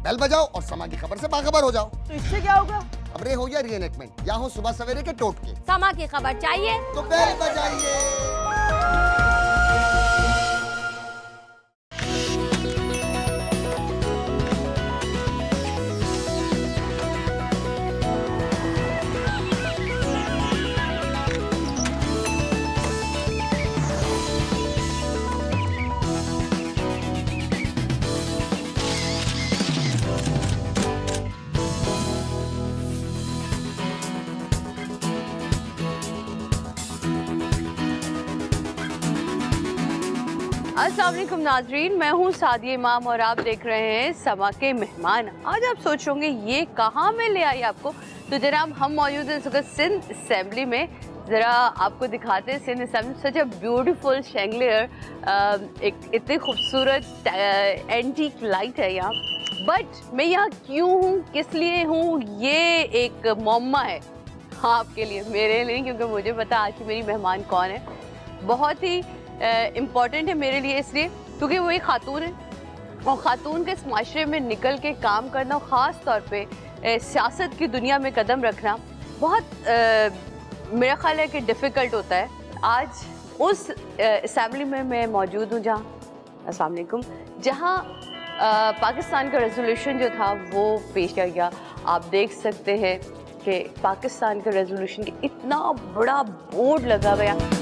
Bell बजाओ और समा की खबर से बाखबर हो जाओ। तो इससे क्या होगा? खबरें हो या रीएनेक्टमेंट या हो सुबह सवेरे के टोटके, समा की खबर चाहिए तो बेल बजाइए। अस्सलाम वालेकुम नाजरीन, मैं हूँ सादिया इमाम और आप देख रहे हैं समा के मेहमान। आज आप सोच होंगे ये कहाँ में ले आई आपको, तो जनाब हम मौजूद हैं इस वक्त सिंध असेंबली में। ज़रा आपको दिखाते हैं Sindh assembly, such a beautiful chandelier, एक इतनी खूबसूरत एंटीक लाइट है यहाँ। बट मैं यहाँ क्यों हूँ, किस लिए हूँ, ये एक मौम्मा है हाँ आपके लिए, मेरे लिए, क्योंकि मुझे पता आज की मेरी मेहमान कौन है। बहुत ही इम्पॉर्टेंट है मेरे लिए इसलिए क्योंकि वो एक खातून है और ख़ातून के इस माशरे में निकल के काम करना, ख़ास तौर पे सियासत की दुनिया में कदम रखना बहुत मेरा ख्याल है कि डिफ़िकल्ट होता है। आज उस असेंबली में मैं मौजूद हूँ जहाँ अस्सलाम वालेकुम, जहाँ पाकिस्तान का रेजोल्यूशन जो था वो पेश किया गया। आप देख सकते हैं कि पाकिस्तान के रेजोल्यूशन के इतना बड़ा बोर्ड लगा हुआ है।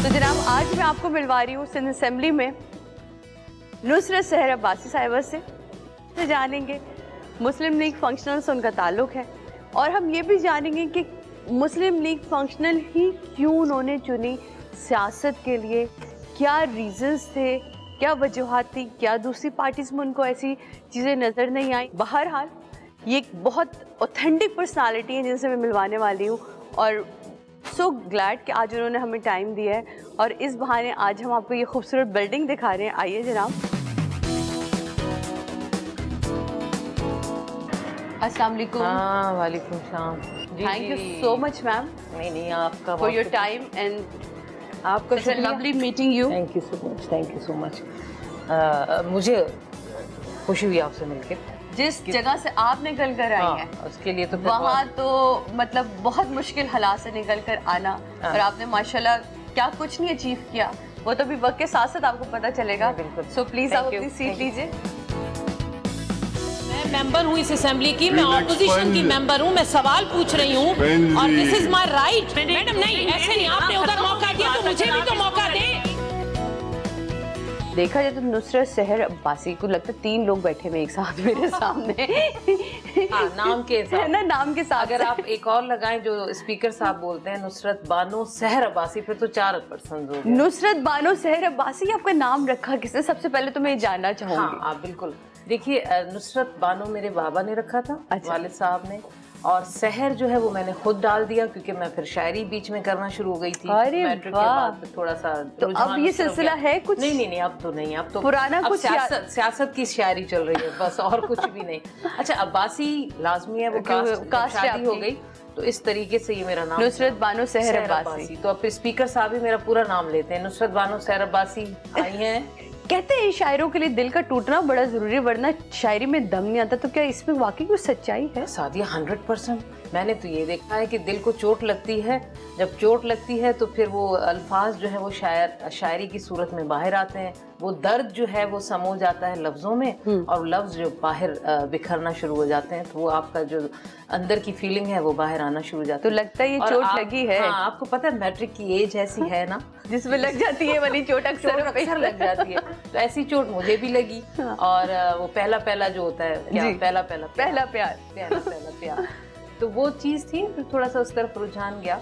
तो जनाब आज मैं आपको मिलवा रही हूँ सिंध असेंबली में नुसरत सहर अब्बासी साहिबा से जानेंगे मुस्लिम लीग फंक्शनल से उनका ताल्लुक़ है और हम ये भी जानेंगे कि मुस्लिम लीग फंक्शनल ही क्यों उन्होंने चुनी सियासत के लिए, क्या रीज़न्स थे, क्या वजूहात थी, क्या दूसरी पार्टीज़ में उनको ऐसी चीज़ें नज़र नहीं आई। बहरहाल ये एक बहुत ऑथेंटिक पर्सनालिटी है जिनसे मैं मिलवाने वाली हूँ और सो ग्लैड कि आज उन्होंने हमें टाइम दिया है और इस बहाने आज हम आपको ये खूबसूरत बिल्डिंग दिखा रहे हैं। आइए जनाब। अस्सलाम वालेकुम। हाँ वालेकुम सलाम। Thank you so much ma'am. नहीं आपका फॉर योर टाइम एंड आपका lovely meeting you. Thank you so much, thank you so much. मुझे खुशी हुई आपसे मिलकर। जिस जगह से आप निकल कर आई हैं उसके लिए तो वहाँ तो मतलब बहुत मुश्किल हालात से निकल कर आना और आपने माशाल्लाह क्या कुछ नहीं अचीव किया, वो तो भी वक्त के साथ साथ आपको पता चलेगा। सो प्लीज आप अपनी सीट लीजिए। मैं मेंबर हूँ इस असेंबली की, मैं ऑपोजिशन की मेंबर हूँ, मैं सवाल पूछ रही हूँ और this is my right. Madam नहीं, ऐसे नहीं, आपने उधर मौका दिया तो मुझे भी तो मौका दे। देखा जाए तो नुसरत सहर अब्बासी को लगता है 3 लोग बैठे हुए एक साथ मेरे सामने। नाम के साथ ना, नाम के साथ अगर आप एक और लगाएं जो स्पीकर साहब बोलते हैं नुसरत बानो सहर अब्बासी, फिर तो 4 पर्सन हो गए। नुसरत बानो सहर अब्बासी आपका नाम रखा किसने? सबसे पहले तो मैं ये जानना चाहूंगी। हाँ आप बिल्कुल देखिए, नुसरत बानो मेरे बाबा ने रखा था, वालिद साहब ने, और सहर जो है वो मैंने खुद डाल दिया क्योंकि मैं फिर शायरी बीच में करना शुरू हो गई थी मैट्रिक के बाद। थोड़ा सा तो अब ये सिलसिला है कुछ? नहीं अब तो नहीं, अब तो पुराना अब कुछ सियासत की शायरी चल रही है बस, और कुछ भी नहीं। अच्छा अब्बासी लाजमी है, वो कास्ट शादी हो गई तो इस तरीके से ये मेरा नाम नुसरत बानो सहर अब्बासी। तो अब फिर स्पीकर साहब ही मेरा पूरा नाम लेते हैं, नुसरत बानो सहर अब्बासी आई हैं। कहते हैं शायरों के लिए दिल का टूटना बड़ा जरूरी है वरना शायरी में दम नहीं आता, तो क्या इसमें वाकई कुछ सच्चाई है? सादिया 100%। मैंने तो ये देखा है कि दिल को चोट लगती है, जब चोट लगती है तो फिर वो अल्फाज जो है वो शायरी की सूरत में बाहर आते हैं, वो दर्द जो है वो समो जाता है लफ्ज़ों में और लफ्ज़ जो बाहर बिखरना शुरू हो जाते हैं, तो वो आपका जो अंदर की फीलिंग है वो बाहर आना शुरू हो जाती है। तो लगता है ये चोट लगी है। हाँ, आपको पता है मैट्रिक की एज ऐसी है ना जिसमें लग जाती है वाली चोट, अक्सर लग जाती है। तो ऐसी चोट मुझे भी लगी और वो पहला जो होता है क्या, पहला प्यार तो वो चीज़ थी, फिर थोड़ा सा उस तरफ रुझान गया।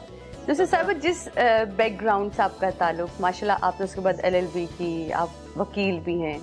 जैसे साहब जिस बैकग्राउंड से आपका ताल्लुक, माशाल्लाह आपने उसके बाद LLB की, आप वकील भी हैं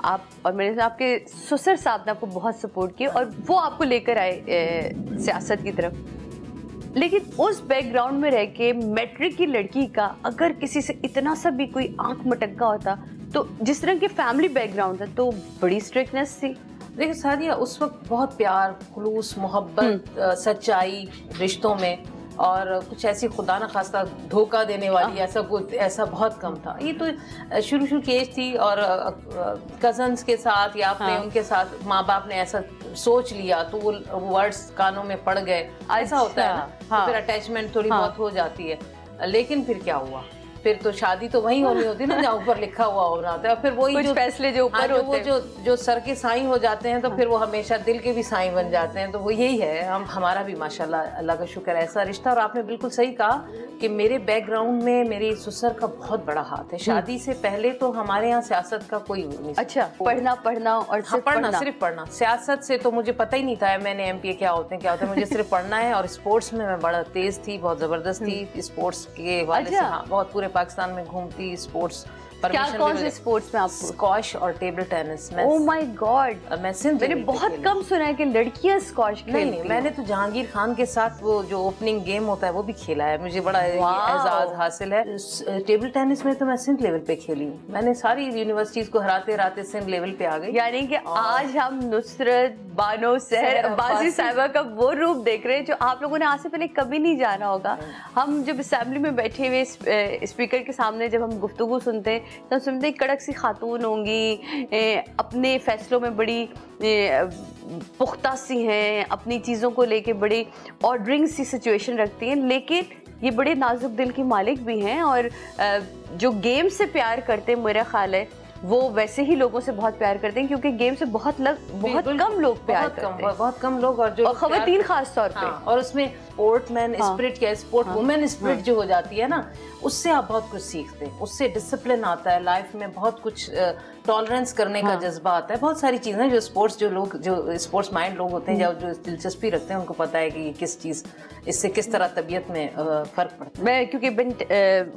आप, और मेरे से आपके ससुर साहब ने आपको बहुत सपोर्ट किया और वो आपको लेकर आए सियासत की तरफ। लेकिन उस बैकग्राउंड में रह के मैट्रिक की लड़की का अगर किसी से इतना सा भी कोई आंख मटका होता, तो जिस तरह के फैमिली बैकग्राउंड था तो बड़ी स्ट्रिक्टनेस थी। देखिए सादिया, उस वक्त बहुत प्यार, खुलूस, मोहब्बत, सच्चाई रिश्तों में और कुछ ऐसी खुदा न खास्ता धोखा देने वाली ऐसा कुछ ऐसा बहुत कम था। ये तो शुरू की एज थी और कजन्स के साथ या अपने उनके साथ माँ बाप ने ऐसा सोच लिया तो वो वर्ड्स कानों में पड़ गए, ऐसा होता है ना। तो फिर अटैचमेंट थोड़ी बहुत हो जाती है। लेकिन फिर क्या हुआ, फिर तो शादी तो वहीं होनी होती है ना जहाँ ऊपर लिखा हुआ होना होता है। फिर वही जो फैसले जो ऊपर होते हैं, वो जो सर के साईं हो जाते हैं तो फिर वो हमेशा दिल के भी साईं बन जाते हैं। तो वो यही है, हमारा भी माशाल्लाह अल्लाह का शुक्र ऐसा रिश्ता। और आपने बिल्कुल सही कहा कि मेरे बैकग्राउंड में मेरे ससुर का बहुत बड़ा हाथ है। शादी से पहले तो हमारे यहाँ सियासत का कोई नहीं। अच्छा, पढ़ना और सिर्फ पढ़ना। सियासत से तो मुझे पता ही नहीं था मैंने MPA क्या होते हैं मुझे सिर्फ पढ़ना है। और स्पोर्ट्स में मैं बड़ा तेज थी, बहुत जबरदस्त थी स्पोर्ट्स के वाले से। हाँ, बहुत पूरे पाकिस्तान में घूमती स्पोर्ट्स। क्या कौन से स्पोर्ट्स में आपको? स्क्वॉश और table tennis. Oh my God, मैं सिंध मैंने बहुत कम सुना है कि लड़कियां स्क्वॉश खेलती हैं। नहीं, मैंने तो जहांगीर खान के साथ वो जो ओपनिंग गेम होता है वो भी खेला है, मुझे बड़ा एजाज हासिल है। टेबल टेनिस में तो मैं सिंध लेवल पे खेली हूँ, मैंने सारी यूनिवर्सिटीज को हराते सिंध लेवल पे आ गई। यानी कि आज हम नुसरत बानो सहर बाजी साहिबा का वो रूप देख रहे हैं जो आप लोगों ने आज से पहले कभी नहीं जाना होगा। हम जब असेंबली में बैठे हुए स्पीकर के सामने जब हम गुफ्तगू सुनते हैं तो सुनते कड़क सी खातून होंगी, अपने फैसलों में बड़ी पुख्ता सी हैं, अपनी चीज़ों को लेके बड़ी ऑर्डरिंग सी सिचुएशन रखती हैं, लेकिन ये बड़े नाजुक दिल की मालिक भी हैं। और जो गेम से प्यार करते हैं, मेरा ख्याल है वो वैसे ही लोगों से बहुत प्यार करते हैं, क्योंकि गेम से बहुत कम लोग प्यार करते हैं, बहुत कम लोग। और जो खवातीन खास तौर पे। और उसमें स्पोर्टमैन स्पिरिट क्या स्पोर्ट वुमेन स्पिरिट जो हो जाती है ना, उससे आप बहुत कुछ सीखते हैं, उससे डिसिप्लिन आता है लाइफ में, बहुत कुछ टॉलरेंस करने का जज्बा आता है। बहुत सारी चीज़ें जो स्पोर्ट्स माइंड लोग होते हैं, जो दिलचस्पी रखते हैं, उनको पता है कि किस चीज़ इससे किस तरह तबीयत में फ़र्क पड़ता है। मैं क्योंकि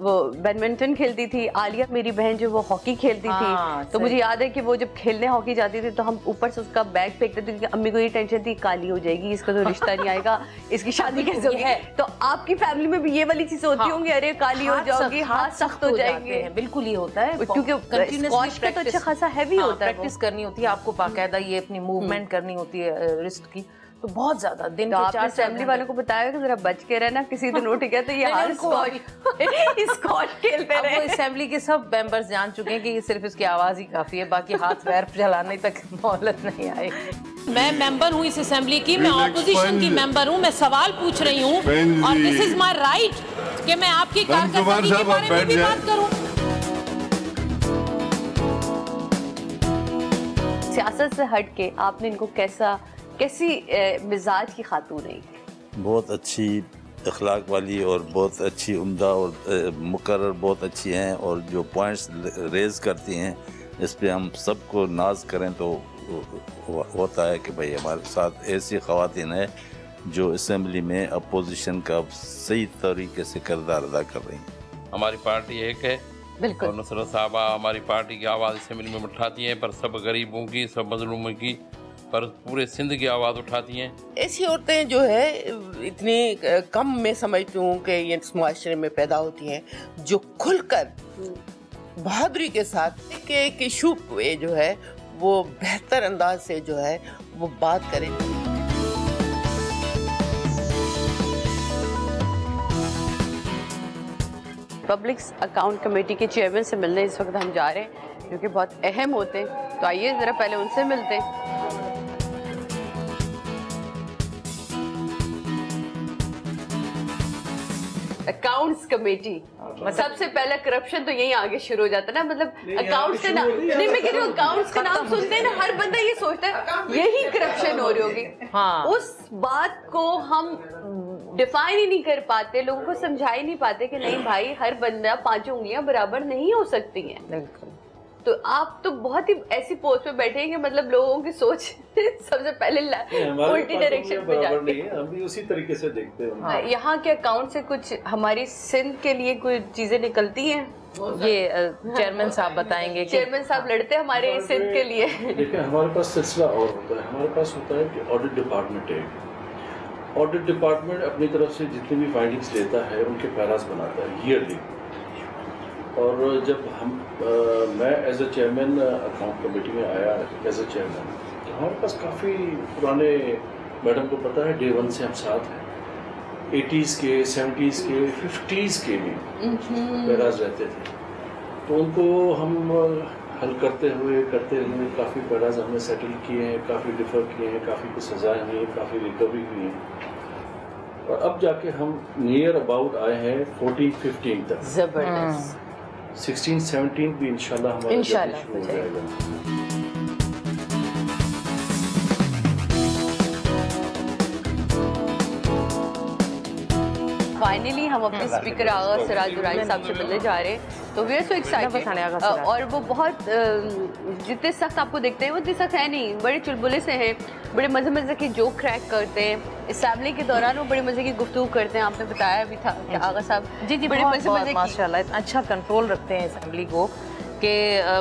वो बैडमिंटन खेलती थी, आलिया मेरी बहन जो वो हॉकी खेलती थी, तो मुझे याद है कि वो जब खेलने हॉकी जाती थी तो हम ऊपर से उसका बैग फेंकते थे, क्योंकि अम्मी को ये टेंशन थी काली हो जाएगी, इसका तो रिश्ता नहीं आएगा, इसकी शादी कैसे होगी। तो आपकी फैमिली में भी ये वाली चीज़ें होती होंगी, अरे काली हो जाओगी, हाथ सख्त हो जाएंगे। बिल्कुल ये होता है, क्योंकि स्क्वॉश का तो अच्छा खासा हैवी होता है, प्रैक्टिस करनी होती है आपको, बाकायदा ये अपनी मूवमेंट करनी होती है रिस्ट की, तो बहुत ज्यादा दिन के 4 फैमिली वालों को बताया कि जरा बच के रहना, किसी दिन उठ गया तो ये हाल स्क्वॉश खेलते रहे। असेंबली के सब मेंबर्स जान चुके हैं कि ये सिर्फ इसकी आवाज ही काफी है, बाकी हाथ पैर चलाने तक मोहलत नहीं आएगी। मैं मेंबर हूँ इस असेंबली की, मैं ऑपोजिशन की मेंबर हूँ, मैं सवाल पूछ रही हूँ और दिस इज माय राइट कि मैं आपकी कारकर्दगी के बारे में भी बात करूँ। सियासत से हट के आपने इनको कैसी मिजाज की खातून है? बहुत अच्छी अखलाक वाली और बहुत अच्छी उम्दा और मुकर्रर बहुत अच्छी हैं, और जो पॉइंट्स रेज करती हैं इस पे हम सबको नाज करें तो होता है कि भाई हमारे साथ ऐसी ख़वातीन है जो असेंबली में अपोजिशन का सही तरीके से किरदार अदा कर रही हैं। हमारी पार्टी एक है बिल्कुल, और नुसरत साहबा हमारी पार्टी की आवाज़ असेंबली में उठाती हैं, पर सब गरीबों की, सब मजलूमों की, पर पूरे सिंध की आवाज़ उठाती हैं। ऐसी औरतें जो है इतनी कम मैं समझती हूँ कि ये इस मुआशरे में पैदा होती हैं जो खुलकर बहादुरी के साथ एक इशू पे जो है वो बेहतर अंदाज से जो है वो बात करें। पब्लिक अकाउंट कमेटी के चेयरमैन से मिलने इस वक्त हम जा रहे हैं, जो कि बहुत अहम होते हैं, तो आइए ज़रा पहले उनसे मिलते हैं। अकाउंट्स कमेटी, सबसे पहले करप्शन तो यही आगे शुरू हो जाता है ना, मतलब अकाउंट्स का नाम नहीं, मैं कह रही हूँ अकाउंट्स का नाम सुनते हैं ना हर बंदा ये सोचता है यही करप्शन हो रही होगी। हाँ। उस बात को हम डिफाइन ही नहीं कर पाते, लोगों को समझा ही नहीं पाते कि नहीं भाई हर बंदा 5 उंगलियां बराबर नहीं हो सकती हैं। बिल्कुल। तो आप तो बहुत ही ऐसी पोस्ट पे बैठे हैं कि मतलब लोगों की सोच सबसे पहले उल्टी डायरेक्शन पे जाती है। हम भी उसी तरीके से देखते हैं। हाँ। यहाँ के अकाउंट से कुछ हमारी सिंध के लिए कुछ चीजें निकलती हैं, ये चेयरमैन साहब बताएंगे। चेयरमैन साहब लड़ते हैं हमारे सिंध के लिए। देखिए हमारे पास सिलसिला और होता है, हमारे पास होता है कि ऑडिट डिपार्टमेंट है। ऑडिट डिपार्टमेंट अपनी तरफ से जितनी भी फाइंडिंग्स लेता है उनके पैरास बनाता है ईयरली, और जब मैं as a chairman account committee में आया एज ए चेयरमैन, तो हमारे पास काफ़ी पुराने, मैडम को पता है डे 1 से हम साथ हैं, 80s के, 70s के, 50s के भी पैराज रहते थे। तो उनको हम हल करते हुए काफ़ी पैराज हमने सेटल किए हैं, काफ़ी डिफ़र किए हैं, काफ़ी को सजाएँ हुई हैं, काफ़ी रिकवरी हुई है। और अब जाके हम नियर अबाउट आए हैं 14-15 तक। जबरदस्त। 16-17 भी इंशाल्लाह हमारा इंशाल्लाह शुरू हो जाएगा। फाइनली हम अपने स्पीकर आगा सिराज दुरानी साहब से मिलने जा रहे हैं, तो वी आर सो एक्साइटेड। और वो बहुत जितने सख्त आपको देखते हैं वो इतने सख्त है नहीं, बड़े चुलबुले से हैं, बड़े मज़े मज़े के जोक क्रैक करते हैं। असेंबली के दौरान वो बड़े मज़े की गुफ्तगू करते हैं, आपने बताया भी था कि आगा साहब जी बड़े मज़े की माशाल्लाह इतना अच्छा कंट्रोल रखते हैं असेंबली को कि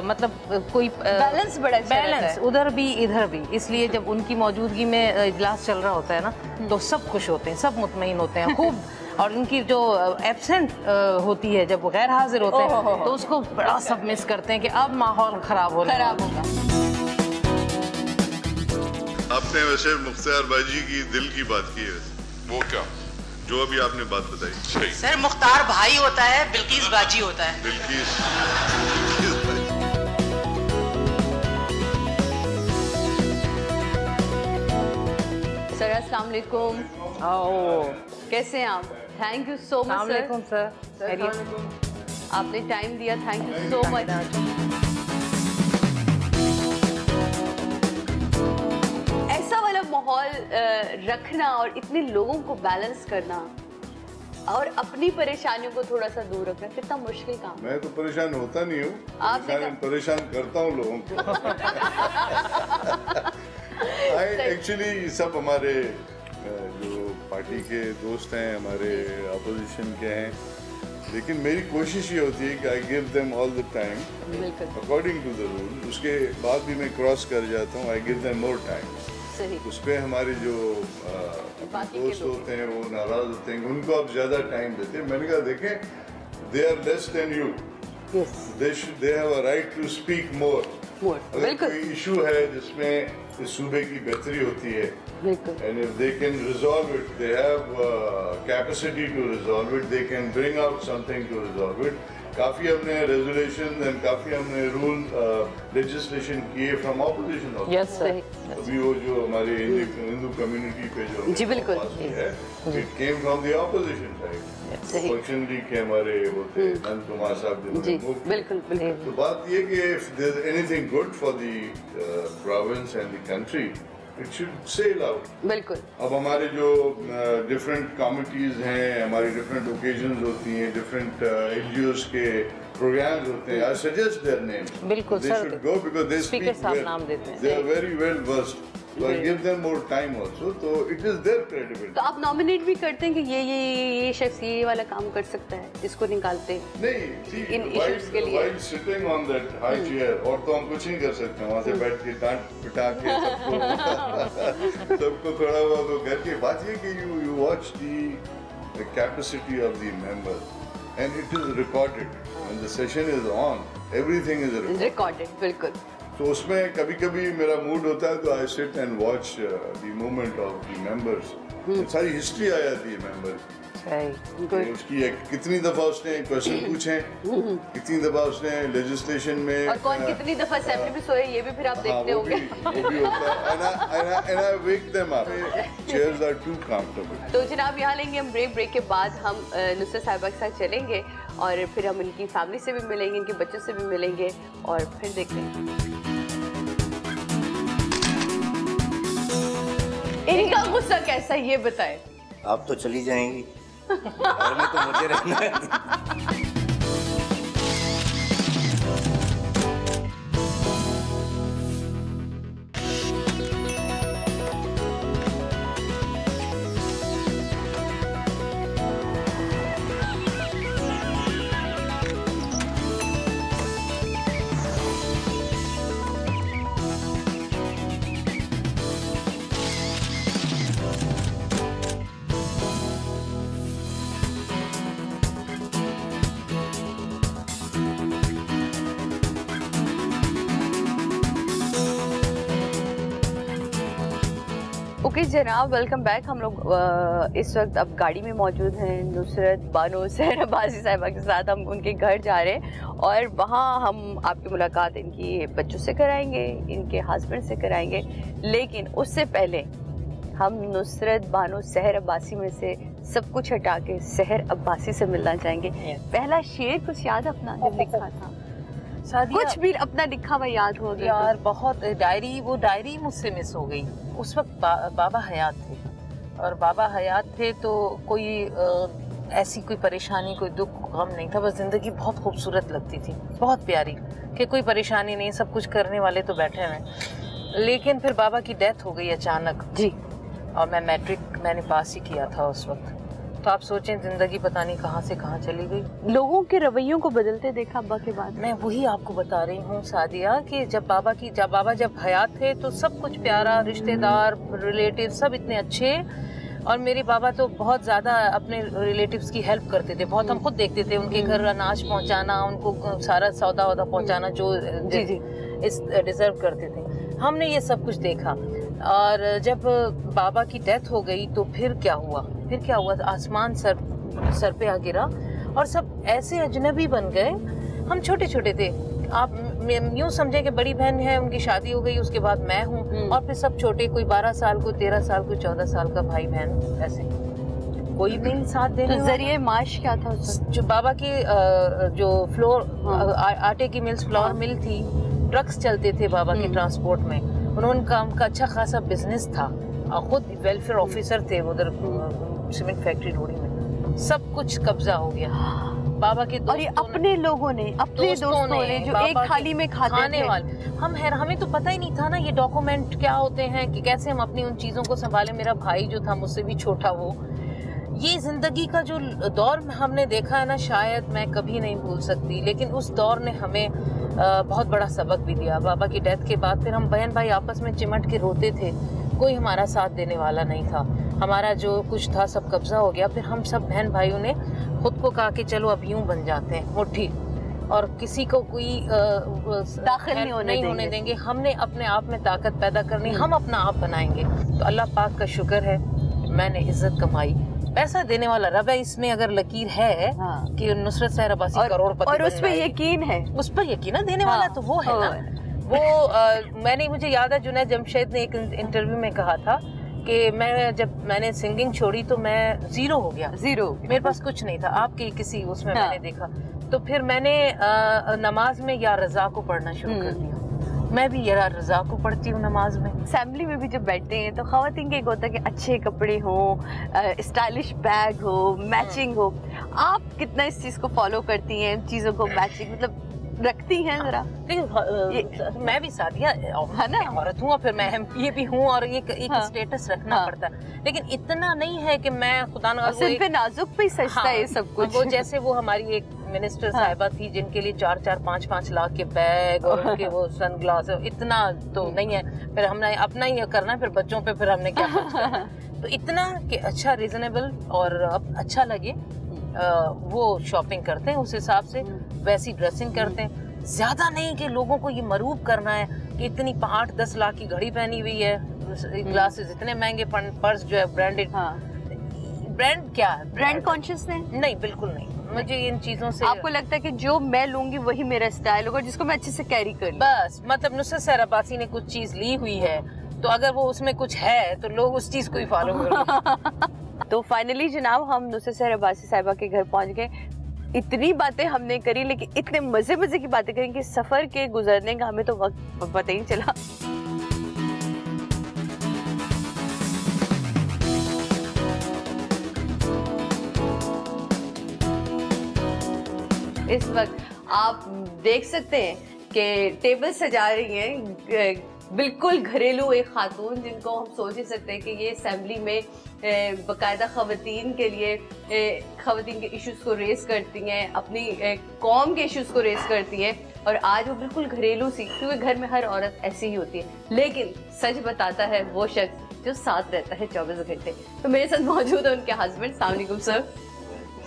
मतलब कोई बैलेंस बड़ा अच्छा बैलेंस उधर भी इधर भी। इसलिए जब उनकी मौजूदगी में इजलास चल रहा होता है ना, तो सब खुश होते हैं, सब मुतमईन होते हैं खूब। और उनकी जो एब्सेंट होती है, जब वो गैर हाजिर होते हैं, तो उसको बड़ा सब मिस करते हैं कि अब माहौल खराब होगा। आपने वैसे मुख्तार बाजी की दिल की बात की है। वो क्या? जो अभी आपने बात बताई। सर मुख्तार भाई होता है, बिल्किस बाजी होता है। बिल्किस सर अस्सलाम वालेकुम। कैसे हैं आप? Thank you so much sir, आपने टाइम दिया, थैंक यू सो मच। ऐसा वाला माहौल रखना और इतने लोगों को बैलेंस करना और अपनी परेशानियों को थोड़ा सा दूर रखना कितना मुश्किल काम। मैं तो परेशान होता नहीं हूँ, परेशान करता हूँ लोगों को। एक्चुअली सब हमारे जो पार्टी के दोस्त हैं, हमारे अपोजिशन के हैं, लेकिन मेरी कोशिश ये होती है कि I give them all the time according to the rule. उसके बाद भी मैं क्रॉस कर जाता हूँ, I give them more time. उस पर हमारे जो दोस्त होते हैं वो नाराज होते हैं, उनको आप ज्यादा टाइम देते हैं। मैंने कहा देखें, they are less than you, they have a right to speak more. अगर कोई इशू है जिसमें इस सूबे की बेहतरी होती है, and if they can resolve it, they have capacity to resolve it, they can bring out something to resolve it. काफी हमने रेजोल्यूशन एंड काफी हमने रूल लेजिस्लेशन किए फ्रॉम ऑपोजिशन। अभी वो जो हमारे हिंदू कम्युनिटी पे जो जी बिल्कुल है, it came from the opposition side. Fortunately के हमारे वो थे नंद कुमार साहब जी, बिल्कुल बिल्कुल। तो बात ये कि if there's anything good for the province and the country, it should sail out. बिल्कुल। अब हमारे जो डिफरेंट कमिटीज हैं, हमारी डिफरेंट ओकेजन्स होती हैं, डिफरेंट NGOs के प्रोग्राम्स होते हैं, I suggest their names. बिल्कुल they should go because they speak well. They are very well versed. So I give them more time also. So it is their credibility. तो आप nominate भी करते हैं कि ये शख्स ये वाला काम कर सकता है, इसको निकालते हैं? नहीं, इन इश्यूज के लिए। While sitting on that high chair, और तो हम कुछ नहीं कर सकते, वहाँ से बैठ के डांट पिटा के सबको थोड़ा बहुत वो करके। बात ये कि you watch the capacity of the members and it is recorded. When the session is on, everything is recorded. बिल्कुल। तो उसमें कभी कभी मेरा मूड होता है तो I sit and watch the movement of the members. सारी हिस्ट्री आ जाती है मेंबर की, उसकी कितनी दफा उसने क्वेश्चन पूछे, कितनी दफा उसने लेजिस्लेशन में, और कौन कितनी दफा असेंबली में सोए, ये भी फिर आप देखते होंगे। वो भी होता है। and I wake them up. Chairs are too comfortable. तो जनाब यहाँ लेंगे हम ब्रेक के बाद हम नुसरत साहिबा के साथ चलेंगे और फिर हम इनकी फैमिली से भी मिलेंगे, इनके बच्चों से भी मिलेंगे और फिर देखते हैं इनका गुस्सा कैसा है, ये बताएं। आप तो चली जाएंगी, घर में तो मुझे रहना है। ओके जनाब, वेलकम बैक। हम लोग इस वक्त अब गाड़ी में मौजूद हैं नुसरत बानो सहर अब्बासी साहिबा के साथ। हम उनके घर जा रहे हैं और वहाँ हम आपकी मुलाकात इनकी बच्चों से कराएंगे, इनके हस्बैंड से कराएंगे। लेकिन उससे पहले हम नुसरत बानो सहर अब्बासी में से सब कुछ हटा के सहर अब्बासी से मिलना चाहेंगे। पहला शेर कुछ याद अपना जब लिखा था? कुछ भी अपना लिखा हुआ याद हो गया यार? बहुत डायरी, वो डायरी मुझसे मिस हो गई। उस वक्त बाबा हयात थे, और बाबा हयात थे तो कोई ऐसी कोई परेशानी, कोई दुख, गम नहीं था। बस जिंदगी बहुत खूबसूरत लगती थी, बहुत प्यारी, कि कोई परेशानी नहीं, सब कुछ करने वाले तो बैठे हैं। लेकिन फिर बाबा की डेथ हो गई अचानक जी, और मैं मैट्रिक मैंने पास ही किया था उस वक्त। तो आप सोचें जिंदगी पता नहीं कहाँ से कहाँ चली गई। लोगों के रवैयों को बदलते देखा अब्बा के बाद। मैं वही आपको बता रही हूँ सादिया कि जब बाबा जब हयात थे तो सब कुछ प्यारा, रिश्तेदार, रिलेटिव सब इतने अच्छे। और मेरे बाबा तो बहुत ज़्यादा अपने रिलेटिव्स की हेल्प करते थे, बहुत। हम खुद देखते थे उनके घर अनाज पहुँचाना, उनको सारा सौदा वौदा पहुँचाना जो इस डिजर्व करते थे। हमने ये सब कुछ देखा। और जब बाबा की डेथ हो गई तो फिर क्या हुआ? आसमान सर पे आ गिरा और सब ऐसे अजनबी बन गए। हम छोटे छोटे थे, आप यूँ समझें कि बड़ी बहन है, उनकी शादी हो गई, उसके बाद मैं हूँ, और फिर सब छोटे, कोई 12 साल, कोई 13 साल, कोई 14 साल का भाई बहन, ऐसे कोई नहीं साथ देने। तो जरिए माश क्या था? जो बाबा की जो फ्लोर आटे की मिल्स, फ्लोर मिल थी, ट्रक्स चलते थे बाबा के ट्रांसपोर्ट में। उनका अच्छा खासा बिजनेस था, खुद वेलफेयर ऑफिसर थे उधर सीमेंट फैक्ट्री रोड़ी में। सब कुछ कब्जा हो गया बाबा के। और ये अपने लोगों ने, अपने दोस्तों ने जो एक थाली में खाने वाले हमें तो पता ही नहीं था ना ये डॉक्यूमेंट क्या होते हैं, कि कैसे हम अपनी उन चीजों को संभालें। मेरा भाई जो था मुझसे भी छोटा, वो ये जिंदगी का जो दौर हमने देखा है ना, शायद मैं कभी नहीं भूल सकती। लेकिन उस दौर ने हमें बहुत बड़ा सबक भी दिया। बाबा की डेथ के बाद फिर हम बहन भाई आपस में चिमट के रोते थे, कोई हमारा साथ देने वाला नहीं था। हमारा जो कुछ था सब कब्जा हो गया। फिर हम सब बहन भाइयों ने खुद को कहा कि चलो अब यूं बन जाते हैं मुट्ठी, और किसी को कोई दाखिल नहीं होने देंगे। हमने अपने आप में ताकत पैदा करनी, हम अपना आप बनाएंगे। तो अल्लाह पाक का शुक्र है मैंने इज्जत कमाई। पैसा देने वाला रब है, इसमें अगर लकीर है कि नुसरत सहर अब्बासी करोड़पति, और उस पर यकीन है, उस पर यकीन है देने वाला तो वो है ना। वो मुझे याद है जुनैद जमशेद ने एक इंटरव्यू में कहा था कि जब मैंने सिंगिंग छोड़ी तो मैं ज़ीरो हो गया, मेरे पास कुछ नहीं था। आपके किसी उसमें मैंने देखा, तो फिर मैंने नमाज में या रज़ा को पढ़ना शुरू कर दिया। मैं भी यार रज़ा को पढ़ती हूँ नमाज में। असेंबली में भी जब बैठते हैं तो ख़वातीन के एक होता है कि अच्छे कपड़े हों, स्टाइलिश बैग हो, मैचिंग हो। आप कितना इस चीज़ को फॉलो करती हैं, चीज़ों को मैचिंग मतलब रखती हैं जरा? मैं भी सादिया है ना, औरत हूँ और फिर मैं ये भी हूँ, और एक स्टेटस रखना पड़ता है। लेकिन इतना नहीं है कि मैं खुदा न पे नाजुक पे सजता है सब कुछ। वो जैसे वो हमारी एक मिनिस्टर साहिबा थी जिनके लिए 4-4, 5-5 लाख के बैग और उनके वो सनग्लास, इतना तो नहीं है। फिर हमने अपना ही करना, फिर बच्चों पे फिर हमने क्या करना। तो इतना कि अच्छा रीजनेबल और अच्छा लगे वो शॉपिंग करते हैं, उस हिसाब से वैसी ड्रेसिंग करते हैं। ज्यादा नहीं कि लोगों को ये मरूब करना है कि इतनी 8-10 लाख की घड़ी पहनी हुई है, ग्लासेस इतने महंगे, पर्स जो है ब्रांडेड। ब्रांड क्या है? ब्रांड कॉन्शियस नहीं, बिल्कुल नहीं। मुझे इन चीजों से आपको लगता है कि जो मैं लूंगी वही मेरा स्टाइल होगा, जिसको मैं अच्छे से कैरी कर लूं। बस मतलब नुसरत सहर अब्बासी ने कुछ चीज ली हुई है तो अगर वो उसमें कुछ है तो लोग उस चीज को ही फॉलो करेंगे। तो फाइनली जनाब हम नुसरत सहर अब्बासी साहिबा के घर पहुंच गए। इतनी बातें हमने करी, लेकिन इतने मजे की बातें करी कि सफर के गुजरने का हमें तो वक्त पता ही चला। इस वक्त आप देख सकते हैं कि टेबल सजा रही हैं बिल्कुल घरेलू एक खातून, जिनको हम सोच ही सकते हैं कि ये असेंबली में बाकायदा ख़वातीन के लिए ख़वातीन के इश्यूज़ को रेस करती हैं, अपनी कौम के इश्यूज़ को रेस करती हैं। और आज वो बिल्कुल घरेलू सी, क्योंकि घर में हर औरत ऐसी ही होती है। लेकिन सच बताता है वो शख्स जो साथ रहता है 24 घंटे। तो मेरे साथ मौजूद है उनके हस्बैंड। अस्सलाम वालेकुम सर।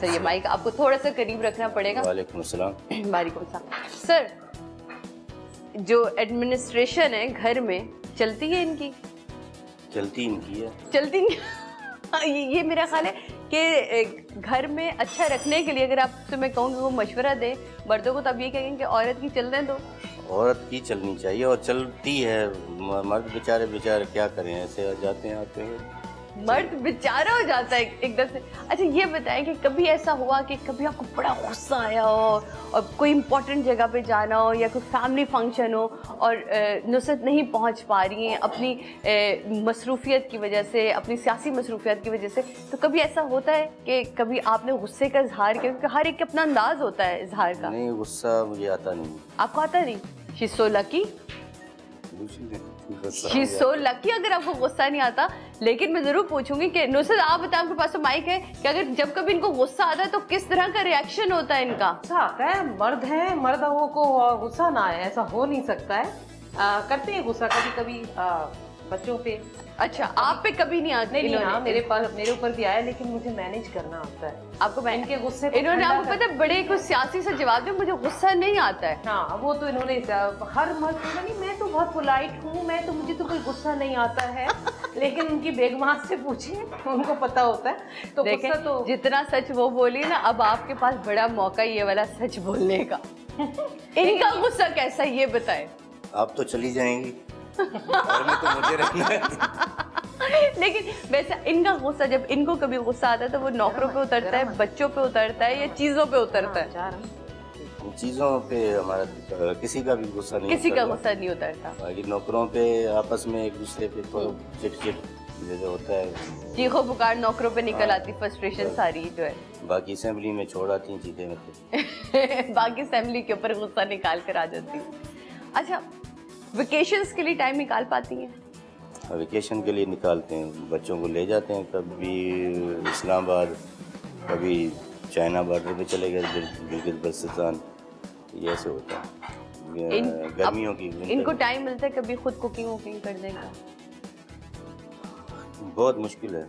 सर ये माइक आपको थोड़ा सा करीब रखना पड़ेगा। वालेकुम सलाम। वालेकुम सलाम। सर जो एडमिनिस्ट्रेशन है घर में चलती है इनकी? चलती इनकी है। चलती ये मेरा ख्याल है कि घर में अच्छा रखने के लिए अगर आपसे मैं कहूँ कि वो मशवरा दें मर्दों को, तब ये कहेंगे कि औरत की चलने दो। औरत की चलनी चाहिए और चलती है। मर्द बेचारे क्या करें, ऐसे जाते हैं आते हैं। मर्द बेचारा हो जाता है एकदम से। अच्छा ये बताएं कि कभी ऐसा हुआ कि कभी आपको बड़ा गुस्सा आया हो और कोई इम्पोर्टेंट जगह पे जाना हो या कोई फैमिली फंक्शन हो और नुसरत नहीं पहुंच पा रही हैं अपनी मसरूफियत की वजह से, अपनी सियासी मसरूफियत की वजह से, तो कभी ऐसा होता है कि कभी आपने गुस्से का इजहार किया? क्योंकि हर एक का अपना अंदाज होता है इजहार का। नहीं, गुस्सा मुझे आता नहीं। आपको आता नहीं? She so lucky, she so lucky अगर आपको गुस्सा नहीं आता। लेकिन मैं जरूर पूछूंगी कि नुसरत आप बताएं, आपके पास तो माइक है, कि अगर जब कभी इनको गुस्सा आता है तो किस तरह का रिएक्शन होता है इनका? गुस्सा आता है, मर्द है, मर्दों को गुस्सा ना आए ऐसा हो नहीं सकता है। करते हैं गुस्सा कभी कभी बच्चों पे। अच्छा, आप पे कभी नहीं आता? नहीं, हाँ, मेरे ऊपर भी आया, लेकिन मुझे मैनेज करना आता है। आपको मैन के गुस्से इन्होंने आपको पता है बड़े कुछ सियासी से जवाब दिया, मुझे गुस्सा नहीं आता है। हाँ, वो तो इन्होंने हर मर्द नहीं, मैं तो बहुत पोलाइट हूँ, मुझे तो कोई गुस्सा नहीं आता है। लेकिन उनकी बेगमात से पूछिए, उनको पता होता है। तो गुस्सा तो जितना सच वो बोली ना, अब आपके पास बड़ा मौका ये वाला सच बोलने का। इनका गुस्सा कैसा ये बताएं। आप तो चली जाएंगी और मैं तो मुझे रहना है। लेकिन वैसे इनका गुस्सा, जब इनको कभी गुस्सा आता है तो वो नौकरों पे उतरता है, बच्चों पे उतरता है या चीजों पे उतरता है? चीजों पे हमारा किसी का भी गुस्सा नहीं, किसी का गुस्सा नहीं उतरता। बाकी नौकरों पे आपस में एक दूसरे पे तो चिट जैसे होता है, चीखो पुकार नौकरों पे निकल आती, फ्रस्ट्रेशन सारी जो है। बाकी असेंबली में छोड़ आती हैं चीजें मतलब। बाकी असेंबली के ऊपर गुस्सा निकाल कर आ जाती है। अच्छा, वेकेशंस के लिए टाइम निकाल पाती हैं? वेकेशन के लिए निकालते हैं, बच्चों को ले जाते हैं, कभी इस्लामाबाद, कभी चाइना बॉर्डर पे चले गए, गिलगित बल्तिस्तान, ये ऐसे होता है। गर्मियों की इनको टाइम मिलता है कभी खुद कुकिंग वुकिंग करने का? बहुत मुश्किल है,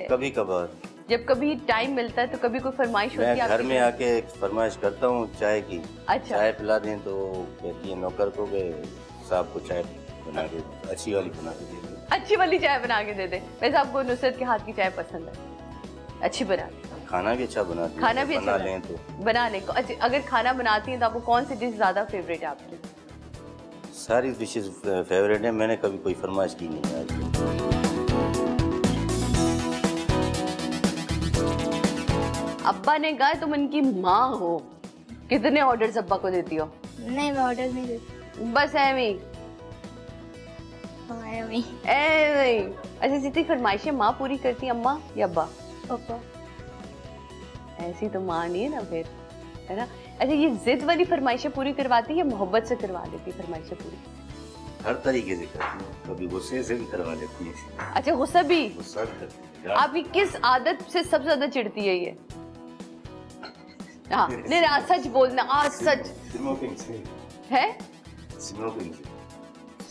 कभी कभार। जब कभी टाइम मिलता है तो कभी कोई फरमाइश होती है? मैं घर में आके फरमाइश करता हूँ चाय की। अच्छा। चाय पिला दें तो कहती है नौकर को के साहब को चाय बना के अच्छी वाली बना के दे दें। अच्छी वाली चाय बना के दे दे। वैसे आपको नुसरत के हाथ की चाय पसंद है? अच्छी बना खाना भी अच्छा बनाती है। खाना भी बना अच्छा लें तो बना लें। अच्छा, अगर खाना बनाती हैं तो आपको कौन सी डिश ज़्यादा फेवरेट है आपकी? सारी डिशेस फेवरेट है, मैंने कभी कोई फरमाइश की नहीं है। अब्बा ने कहा तुम इनकी माँ हो, कितने ऑर्डर्स अब्बा को देती हो? नहीं, मैं ऑर्डर नहीं देती, बस ऐਵੇਂ ही। अच्छा, जितनी फरमाइशें माँ पूरी करती है अम्मा या अब्बा? पापा। ऐसी तो माँ नहीं है ना फिर, है ना? अच्छा, ये जिद वाली फरमाइशें पूरी करवाती है या मोहब्बत से करवा देती है फरमाइशें पूरी? हर तरीके से करती है, कभी गुस्से से भी करवा लेती है। अच्छा, गुस्सा भी? गुस्सा करती है। आपकी किस आदत से सबसे ज्यादा चिढ़ती है ये? हाँ, नहीं, आज सच बोलना, आज सच। स्मोकिंग से है? स्मोकिंग से।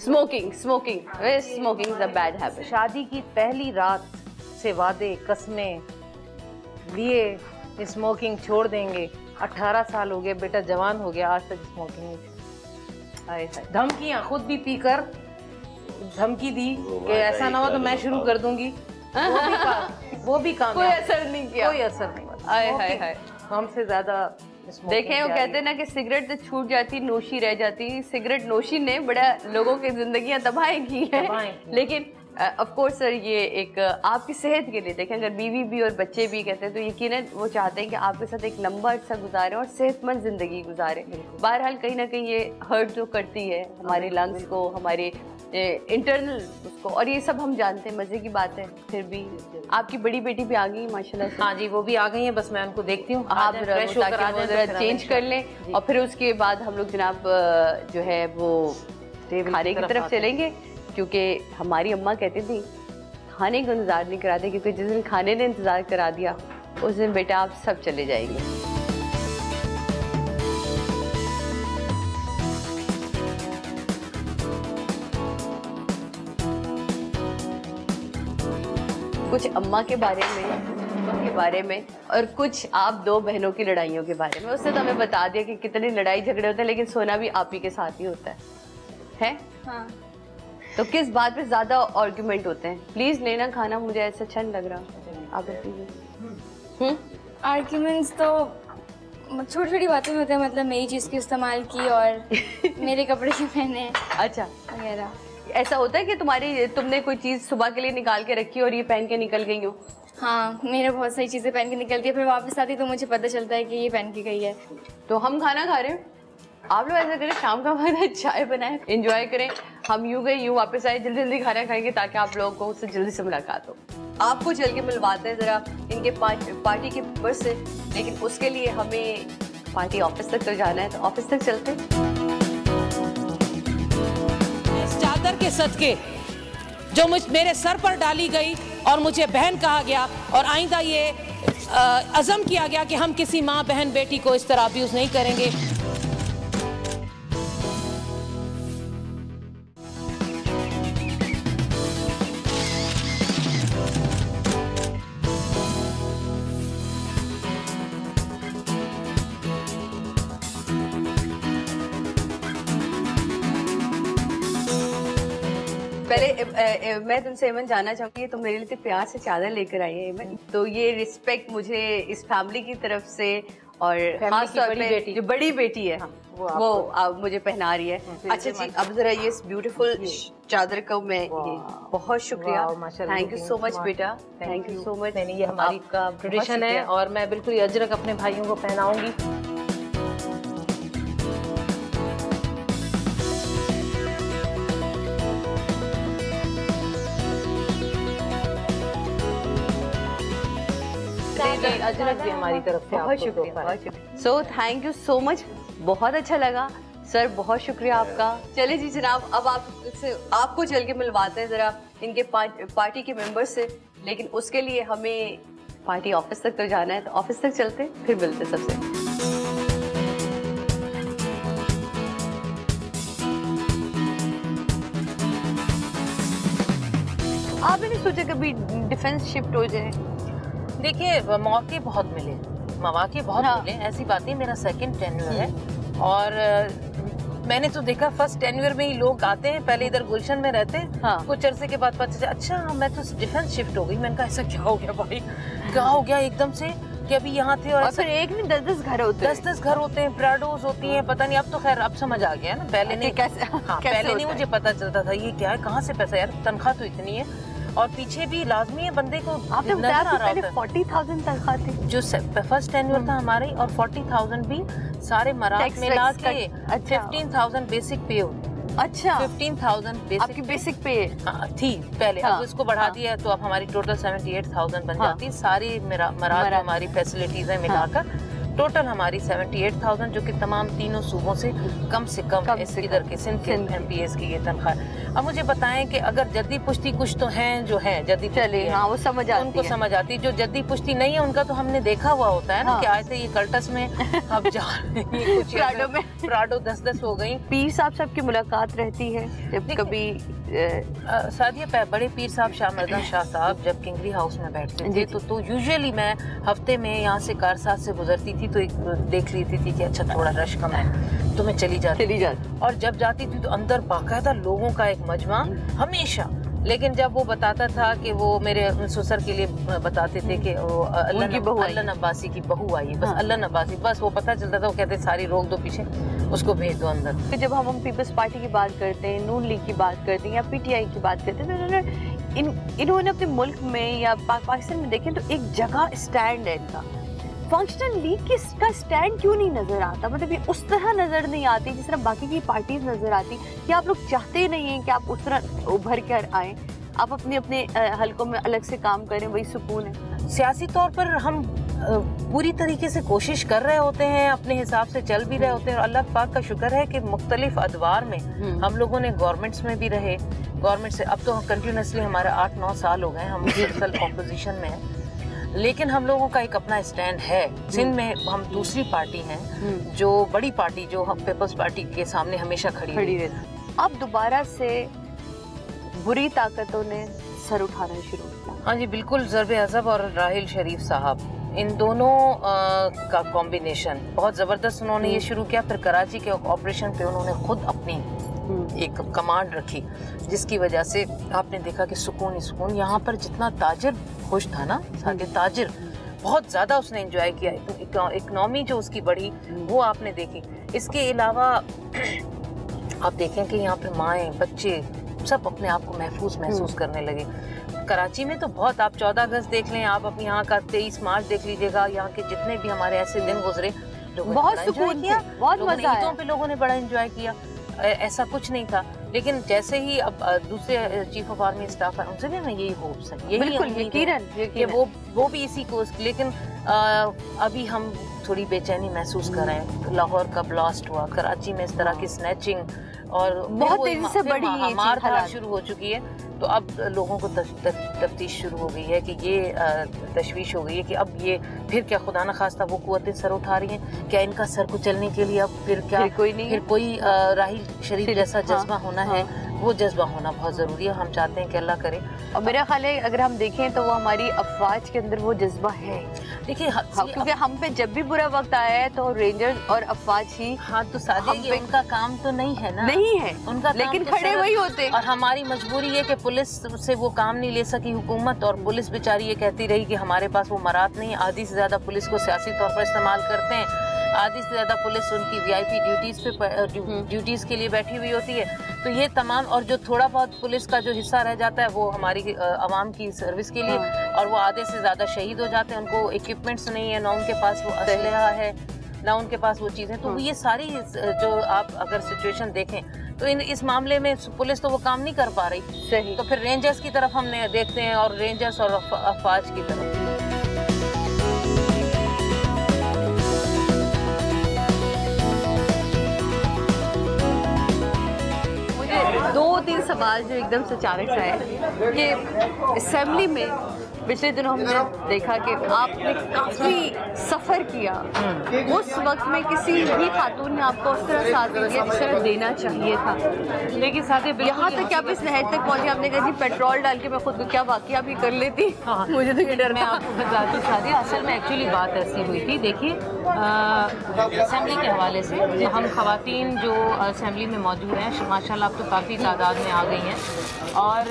Smoking smoking is a bad habit. शादी की पहली रात से वादे कसमें लिए स्मोकिंग छोड़ देंगे। 18 साल हो गए, बेटा जवान हो गया, आज तक स्मोकिंग नहीं। धमकियां खुद भी पीकर धमकी दी कि ऐसा ना हो तो मैं शुरू कर दूंगी। वो भी काम कोई असर नहीं किया, कोई असर नहीं। हमसे ज्यादा देखें, वो कहते हैं ना कि सिगरेट तो छूट जाती, नोशी रह जाती। सिगरेट नोशी ने बड़ा लोगों की जिंदगियां तबाह की हैं, लेकिन ऑफ कोर्स सर ये एक आपकी सेहत के लिए, देखें अगर बीवी भी और बच्चे भी कहते हैं तो यकीनन वो चाहते हैं कि आपके साथ एक लंबा अर्सा गुजारें और सेहतमंद जिंदगी गुजारें। बहरहाल कहीं ना कहीं ये हर्ट जो करती है हमारे लंग्स को, हमारे इंटरनल उसको, और ये सब हम जानते हैं, मजे की बात है। फिर भी आपकी बड़ी बेटी भी आ गई माशाल्लाह से। हाँ जी, वो भी आ गई है, बस मैं उनको देखती हूँ। आप जरा चेंज कर लें और फिर उसके बाद हम लोग जनाब जो है वो खाने की तरफ चलेंगे, क्योंकि हमारी अम्मा कहती थी खाने का इंतजार नहीं कराते, क्योंकि जिस दिन खाने ने इंतजार करा दिया उस दिन बेटा आप सब चले जाएंगे। कुछ अम्मा के बारे में और कुछ आप दो बहनों की लड़ाइयों के बारे में। उसने तो हमें बता दिया कि कितने लड़ाई झगड़े होते हैं, लेकिन सोना भी आप ही के साथ ही होता है? हाँ। तो किस बात पे ज्यादा आर्गुमेंट होते हैं? प्लीज लेना खाना, मुझे ऐसा अच्छा नहीं लग रहा। आप प्लीज। आर्ग्यूमेंट्स तो छोटी छोटी बातें में होते हैं, मतलब मेरी चीज़ की इस्तेमाल की और मेरे कपड़े के पहने अच्छा वगैरह। ऐसा होता है कि तुमने कोई चीज़ सुबह के लिए निकाल के रखी और ये पहन के निकल गई हो? हाँ, मैंने बहुत सारी चीज़ें पहन के निकलती है, फिर वापस आती तो मुझे पता चलता है कि ये पहन के गई है। तो हम खाना खा रहे हैं, आप लोग ऐसा करें शाम का खाना चाय बनाएं, एंजॉय करें। हम यूँ गए यूँ वापस आए, जल्दी जल्दी खाना खाएंगे ताकि आप लोगों को उससे जल्दी से मुलाकात हो। आपको चल के मिलवाते हैं ज़रा इनके पार्टी के मेंबर से, लेकिन उसके लिए हमें पार्टी ऑफिस तक तो जाना है, तो ऑफिस तक चलते हैं। इस चादर के सदके जो मेरे सर पर डाली गई और मुझे बहन कहा गया, और आइंदा ये अज़म किया गया कि हम किसी माँ बहन बेटी को इस तरह अब्यूज़ नहीं करेंगे। पहले मैं तुमसे एमन जानना चाहूँगी, तो मेरे लिए प्यार से चादर लेकर आई है एमन, तो ये रिस्पेक्ट मुझे इस फैमिली की तरफ से और खास तौर पे जो बड़ी बेटी है वो मुझे पहना रही है। अच्छा जी, अब जरा ये ब्यूटीफुल चादर का मैं बहुत शुक्रिया, थैंक यू सो मच बेटा, थैंक यू सो मच। ये हमारी ट्रेडिशन है और मैं बिल्कुल अजरक अपने भाइयों को पहनाऊंगी। अजरक भी हमारी तरफ से बहुत शुक्रिया। So thank you so much, बहुत अच्छा लगा सर, बहुत शुक्रिया आपका। चले जी जनाब, अब आपको चल के मिलवाते हैं जरा इनके पार्टी के मेंबर से, लेकिन उसके लिए हमें पार्टी ऑफिस तक तो जाना है, तो ऑफिस तक चलते फिर मिलते सबसे। आपने सोचा कभी डिफेंस शिफ्ट हो जाए? देखिए, मौके बहुत मिले, मौके बहुत मिले, ऐसी बात नहीं। मेरा सेकंड टेन्योर है और मैंने तो देखा फर्स्ट टेन्योर में ही लोग आते हैं, पहले इधर गुलशन में रहते हैं, कुछ अरसे के बाद पता चला अच्छा मैं तो डिफेंस शिफ्ट हो गई। मैंने कहा ऐसा क्या हो गया भाई, क्या हो गया एकदम से कि अभी यहाँ थे और फिर एक में 10-10 घर होते हैं, 10-10 घर होते हैं, प्राडोज होती हैं, पता नहीं। अब तो खैर अब समझ आ गया ना, पहले नहीं कैसे, पहले नहीं मुझे पता चलता था ये क्या है, कहाँ से पैसा, यार तनख्वाह तो इतनी है और पीछे भी लाजमी है बंदे को। आपने बताया कि पहले 40,000 तनख्वाह थी जो फर्स्ट टेन्योर था हमारे, और 40,000 भी सारे मराठ मिला के 15,000 बेसिक पे हो। अच्छा, 15,000 आपकी बेसिक पे थी पहले, अब इसको बढ़ा दिया तो अब हमारी टोटल 78,000 बन जाती। सारी मराठ हमारी फैसिलिटीज है मिलाकर टोटल हमारी 78,000, जो कि तमाम तीनों सूबों से कम इधर के सिंध के MPS की ये तनख्वाह। अब मुझे बताएं कि अगर जद्दी पुश्ती कुछ तो हैं जो हैं जद्दी चले, हाँ वो समझ आती उनको समझ आती, जो जद्दी पुश्ती नहीं है उनका तो हमने देखा हुआ होता है ना कि आए थे ये कल्टस में, अब जा कुछ प्राडो 10-10 हो गई। पीर साहब सबकी मुलाकात रहती है जब कभी सादिया बड़े पीर साहब शाह मर्दान शाह साहब जब किंगली हाउस में बैठते थे तो यूजुअली मैं हफ्ते में यहाँ से कारसाज से गुजरती थी तो एक देख लेती थी कि अच्छा थोड़ा रश कम है तो मैं चली जाती। और जब जाती थी तो अंदर बाकायदा लोगों का एक मजमा हमेशा। लेकिन जब वो बताता था कि वो मेरे ससुर के लिए बताते थे कि अल्लाह अब्बासी की बहू आई, बस अल्लाह अब्बासी, बस वो पता चलता था, वो कहते सारी रोक दो पीछे, उसको भेज दो अंदर। जब हम पीपल्स पार्टी की बात करते हैं, नून लीग की बात करते हैं या PTI की बात करते हैं, तो इन्होंने अपने मुल्क में या पाकिस्तान में देखें तो एक जगह स्टैंड है इनका। फंक्शनल लीग का स्टैंड क्यों नहीं नजर आता, मतलब ये उस तरह नजर नहीं आती जिस तरह बाकी की पार्टीज नजर आती, या आप लोग चाहते नहीं हैं कि आप उस तरह उभर कर आए, आप अपने हलकों में अलग से काम करें, वही सुकून है। सियासी तौर पर हम पूरी तरीके से कोशिश कर रहे होते हैं, अपने हिसाब से चल भी रहे होते हैं, और अल्लाह पाक का शुक्र है कि मुख्तलिफ अदवार में हम लोगों ने गवर्नमेंट्स में भी रहे, गवर्नमेंट से अब तो कंटिन्यूसली हमारे 8-9 साल हो गए हम मुसलसल ऑपोजिशन में हैं, लेकिन हम लोगों का एक अपना स्टैंड है। सिंध में हम दूसरी पार्टी हैं जो बड़ी पार्टी, जो हम पीपल्स पार्टी के सामने हमेशा खड़ी रहती। अब दोबारा से बुरी ताकतों ने सर उठाना शुरू किया। हाँ जी बिल्कुल, ज़रब अज़ब और राहिल शरीफ साहब, इन दोनों का कॉम्बिनेशन बहुत ज़बरदस्त उन्होंने ये शुरू किया। फिर कराची के ऑपरेशन पे उन्होंने खुद अपनी एक कमांड रखी, जिसकी वजह से आपने देखा कि सुकून ही सुकून। यहाँ पर जितना ताजिर खुश था ना, साके ताजिर बहुत ज़्यादा उसने एंजॉय किया, इकनॉमी जो उसकी बढ़ी वो आपने देखी। इसके अलावा आप देखें कि यहाँ पर माएँ बच्चे सब अपने आप को महसूस करने लगे। कराची में तो बहुत, आप 14 अगस्त देख लें, आप अपने यहाँ का 23 मार्च देख लीजिएगा, यहाँ के जितने भी हमारे ऐसे दिन गुजरे, बहुत सुकून किया, बहुत मजा आया। ईदों पे लोगों ने बड़ा एंजॉय किया, ऐसा कुछ नहीं था। लेकिन जैसे ही अब दूसरे चीफ ऑफ आर्मी स्टाफ है, उनसे भी हमें यही होप्स है, यही कि वो भी इसी को, लेकिन अभी हम थोड़ी बेचैनी महसूस कर रहे हैं। लाहौर का ब्लास्ट हुआ, कराची में इस तरह की स्नैचिंग और बहुत तेजी से बढ़ी मारधाड़ शुरू हो चुकी है। तो अब लोगों को तफ्तीश शुरू हो गई है कि ये तशवीश हो गई है कि अब ये फिर क्या खुदा न खास्ता वो कुव्वतें सर उठा रही हैं, क्या इनका सर कुचलने के लिए अब फिर क्या फिर कोई राही शरीफ जैसा जज्बा होना है, वो जज्बा होना बहुत ज़रूरी है। हम चाहते हैं कि अल्लाह करे। और मेरा ख्याल है अगर हम देखें तो वो हमारी अफवाज के अंदर वो जज्बा है। देखिए क्योंकि हम पे जब भी बुरा वक्त आया है तो रेंजर्स और अफवाज ही, हाँ तो सादिया उनका काम तो नहीं है ना, नहीं है उनका, लेकिन खड़े वही होते। और हमारी मजबूरी है कि पुलिस से वो काम नहीं ले सकी हुकूमत, और पुलिस बेचारी ये कहती रही कि हमारे पास वो मरात नहीं। आधी से ज़्यादा पुलिस को सियासी तौर पर इस्तेमाल करते हैं, आधी से ज़्यादा पुलिस उनकी VIP ड्यूटीज़ के लिए बैठी हुई होती है। तो ये तमाम, और जो थोड़ा बहुत पुलिस का जो हिस्सा रह जाता है वो हमारी आवाम की सर्विस के लिए, और वो आधे से ज़्यादा शहीद हो जाते हैं। उनको इक्विपमेंट्स नहीं है, ना उनके पास वो असलहा है, ना उनके पास वो चीज़ें। तो ये सारी जो आप अगर सिचुएशन देखें तो इस मामले में पुलिस तो वो काम नहीं कर पा रही। सही। तो फिर रेंजर्स की तरफ हमने देखते हैं, और रेंजर्स और अफवाज की तरफ। मुझे 2-3 सवाल जो एकदम से अचानक से आए कि असेंबली में पिछले दिनों हमने देखा कि आपने काफी सफर किया, उस वक्त में किसी भी खातून ने आपको उस तरह साथ दिया जिस तरह देना चाहिए था, लेकिन साथ ही यहाँ तक क्या इस नहर तक पहुंचे, आपने कहा जी पेट्रोल डाल के मैं खुद को क्या वाकया भी कर लेती। हाँ, मुझे तो ये डर, मैं आपको बताती सादिया, असल में एक्चुअली बात ऐसी हुई थी। देखिए असेंबली के हवाले से हम खवातीन जो असेंबली में मौजूद हैं माशाल्लाह अब तो काफ़ी तादाद में आ गई हैं, और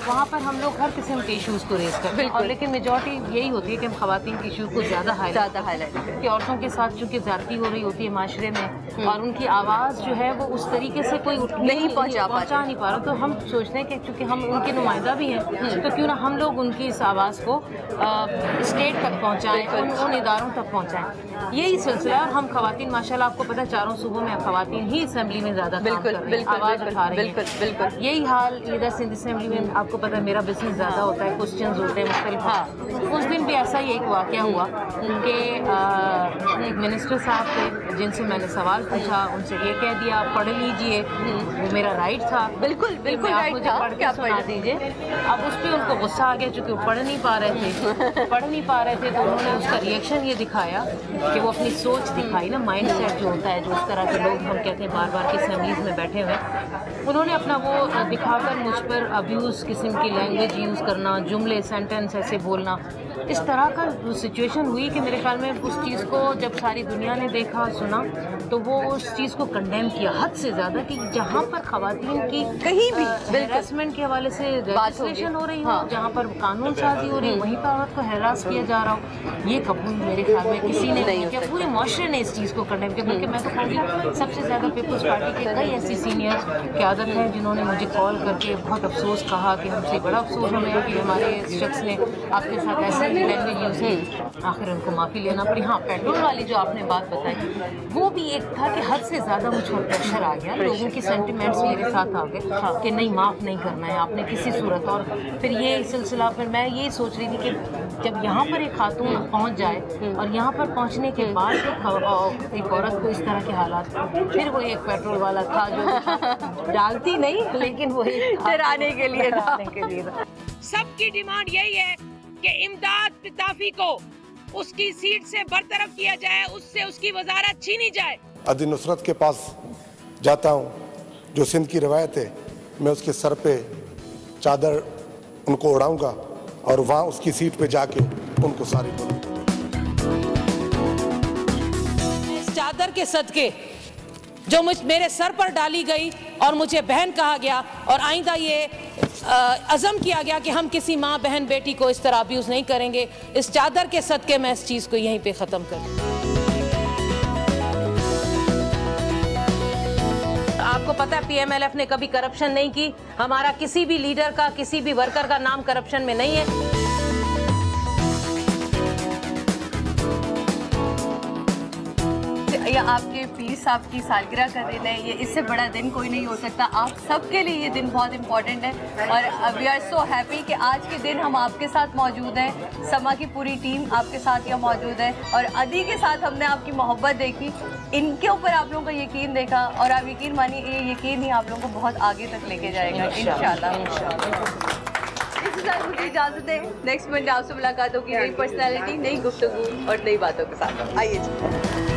वहाँ पर हम लोग हर किस्म के इशूज़ को रेज़ करते हैं, और लेकिन मेजॉरिटी यही होती है कि हम खवातीन के इशू को ज़्यादा हाईलाइट कि औरतों के साथ चूँकि ज़्यादती हो रही होती है माशरे में, और उनकी आवाज़ जो है वो उस तरीके से कोई नहीं पहुँचा नहीं पा रहा। तो हम सोचते हैं कि चूँकि हम उनके नुमाइंदा भी हैं, तो क्यों ना हम लोग उनकी इस आवाज़ को स्टेट तक पहुँचाएँ, उन इदारों तक पहुँचाएँ। यही सिलसिला है। और हम खवातीन माशाल्लाह आपको पता है चारों सूबों में खवातीन ही असेंबली में ज़्यादा काम कर रही हैं, आवाज़ उठा रही हैं। बिल्कुल यही हाल इधर सिंध असेंबली में आपको पता है मेरा बिजनेस ज़्यादा होता है, क्वेश्चंस होते हैं मुख्तलिफ। हाँ, उस दिन भी ऐसा ही एक वाक़या हुआ कि एक मिनिस्टर साहब थे जिनसे मैंने सवाल पूछा, उनसे ये कह दिया पढ़ लीजिए, वो मेरा राइट था। बिल्कुल आप मुझे पढ़ के सुना दीजिए। अब उस पर उनको गुस्सा आ गया चूँकि वो पढ़ नहीं पा रहे थे, तो उन्होंने उसका रिएक्शन ये दिखाया कि वो अपनी सोच दिखाई ना, माइंड सेट जो होता है, जो उस तरह के लोग हम कहते हैं बार बार की असेंबलीज में बैठे हुए, उन्होंने अपना वो दिखाकर मुझ पर अब्यूज़ किस्म की लैंग्वेज यूज़ करना, जुमले सेंटेंस ऐसे बोलना, इस तरह का सिचुएशन हुई कि मेरे ख्याल में उस चीज़ को जब सारी दुनिया ने देखा सुना तो वो उस चीज़ को कंडेम किया हद से ज़्यादा, कि जहाँ पर खवातीन की कहीं भी हैरेसमेंट के हवाले से लेजिस्लेशन हो रही हो, जहाँ पर कानून साजी हो रही है, वहीं पर औरत को हैरास किया जा रहा हो, ये कबूल मेरे ख्याल में किसी ने नहीं किया। पूरे माशरे ने इस चीज़ को कंडेम किया। बल्कि मैं तो कहूँगी सबसे ज़्यादा पीपल्स पार्टी के कई ऐसी सीनियर क़यादत हैं जिन्होंने मुझे कॉल करके बहुत अफसोस कहा कि हमसे बड़ा अफसोस हमें है कि हमारे शख्स ने आपके साथ ऐसे लैंग्वेज यूज़ की, आखिर उनको माफ़ी लेना पड़ी। हाँ, पेट्रोल वाली जो आपने बात बताई वो भी एक था कि हद से ज़्यादा मुझ पर प्रेशर आ गया, लोगों की सेंटिमेंट्स मेरे साथ आ गए कि नहीं माफ़ नहीं करना है आपने किसी सूरत। और फिर ये सिलसिला, फिर मैं ये सोच रही थी कि जब यहाँ पर एक खातून पहुँच जाए और यहाँ पर पहुँचने के बाद एक औरत को इस तरह के हालात, फिर वो एक पेट्रोल वाला था जो डालती नहीं लेकिन वो डराने के लिए था। सबकी डिमांड यही है कि इमदाद पिताफी को उसकी सीट से बरतरफ किया जाए, उससे उसकी वजारत छीनी जाए। अदी नुसरत के पास जाता हूँ, जो सिंध की रवायत है, मैं उसके सर पे चादर उनको उड़ाऊंगा और वहाँ उसकी सीट पे जाके उनको सारी इस चादर के सदके जो मेरे सर पर डाली गई और मुझे बहन कहा गया, और आइंदा ये अज़म किया गया कि हम किसी माँ बहन बेटी को इस तरह अब्यूज़ नहीं करेंगे। इस चादर के सदके मैं इस चीज़ को यहीं पे ख़त्म कर। आपको पता है PMLF ने कभी करप्शन नहीं की। हमारा किसी भी लीडर का, किसी भी वर्कर का नाम करप्शन में नहीं है। या आपके पीर साहब की सालगिरह का दिन है, ये इससे बड़ा दिन कोई नहीं हो सकता। आप सबके लिए ये दिन बहुत इम्पोर्टेंट है और वी आर सो हैप्पी कि आज के दिन हम आपके साथ मौजूद हैं। समा की पूरी टीम आपके साथ यहाँ मौजूद है और अदी के साथ हमने आपकी मोहब्बत देखी, इनके ऊपर आप लोगों का यकीन देखा और आप यकीन मानिए ये यकीन ही आप लोगों को बहुत आगे तक लेके जाएगा इंशाल्लाह। मुझे इजाजत है, नेक्स्ट मंडे आपसे मुलाकात होगी नई पर्सनैलिटी, नई गुफ्तगू और नई बातों के साथ। आइए जी।